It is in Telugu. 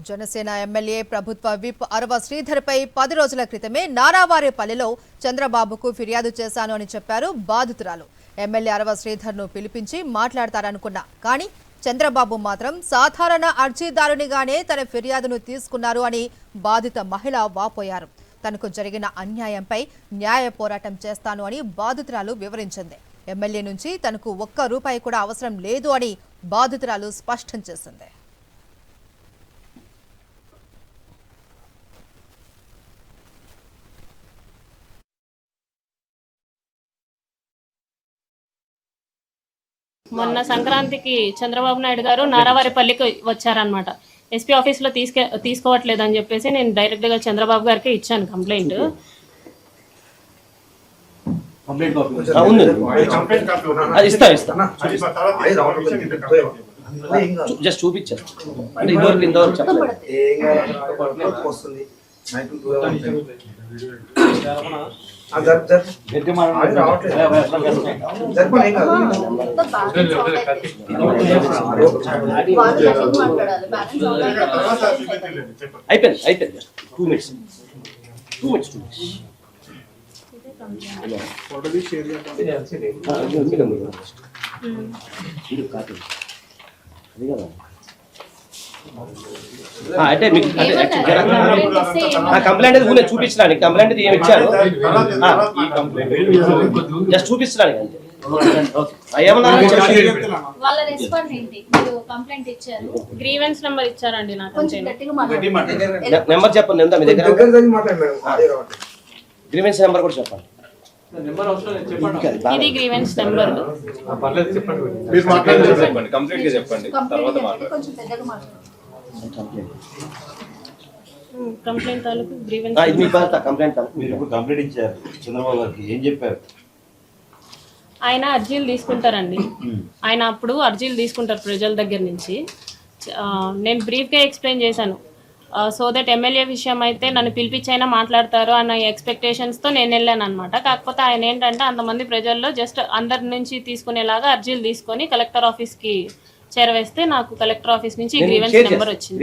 జనసేన ఎమ్మెల్యే ప్రభుత్వ విప్ అరవ శ్రీధర్పై 10 రోజుల క్రితమే నారావారిపల్లిలో చంద్రబాబుకు ఫిర్యాదు చేశాను అని చెప్పారు బాధితురాలు. ఎమ్మెల్యే అరవ శ్రీధర్ను పిలిపించి మాట్లాడతారనుకున్నా కానీ చంద్రబాబు మాత్రం సాధారణ అర్జీదారునిగానే తన ఫిర్యాదును తీసుకున్నారు అని బాధిత మహిళ వాపోయారు. తనకు జరిగిన అన్యాయంపై న్యాయ పోరాటం చేస్తాను అని బాధితురాలు వివరించింది. ఎమ్మెల్యే నుంచి తనకు ఒక్క రూపాయి కూడా అవసరం లేదు అని బాధితురాలు స్పష్టం చేసింది. మొన్న సంక్రాంతికి చంద్రబాబు నాయుడు గారు నారావారిపల్లికి వచ్చారనమాట. ఎస్పీ ఆఫీస్లో తీసుకోవట్లేదని చెప్పేసి నేను డైరెక్ట్గా చంద్రబాబు గారికి ఇచ్చాను కంప్లైంట్. జస్ట్ చూపించారు అంటే ఇంతవరకు చెప్పలేదు. అయిపోయింది అయిపోయింది 2 minutes అంటే మీకు కంప్లైంట్ ఊళ్ళో చూపించడానికి కంప్లైంట్ ఏమి ఇచ్చారు జస్ట్ చూపించడానికి అంతే. గ్రీవెన్స్ నెంబర్ ఇచ్చారండి నాకు. నెంబర్ చెప్పండి ఎంత మీ దగ్గర గ్రీవెన్స్ నెంబర్ కూడా చెప్పండి. ఇది గ్రీవెన్స్ నెంబర్. కంప్లైంట్ తాలూకు గ్రీవెన్స్ కంప్లైంట్ ఇచ్చారు చంద్రబాబు గారికి. ఏం చెప్పారు? ఆయన అర్జీలు తీసుకుంటారండి. ఆయన అప్పుడు అర్జీలు తీసుకుంటారు ప్రజల దగ్గర నుంచి. నేను బ్రీఫ్గా ఎక్స్ప్లెయిన్ చేశాను. సో దట్ ఎమ్మెల్యే విషయం అయితే నన్ను పిలిపించైనా మాట్లాడతారు అన్న ఎక్స్పెక్టేషన్స్తో నేను వెళ్ళాను అనమాట. కాకపోతే ఆయన ఏంటంటే అంతమంది ప్రజల్లో జస్ట్ అందరి నుంచి తీసుకునేలాగా అర్జీలు తీసుకొని కలెక్టర్ ఆఫీస్కి చేరవేస్తే నాకు కలెక్టర్ ఆఫీస్ నుంచి గ్రీవెన్స్ నెంబర్ వచ్చింది.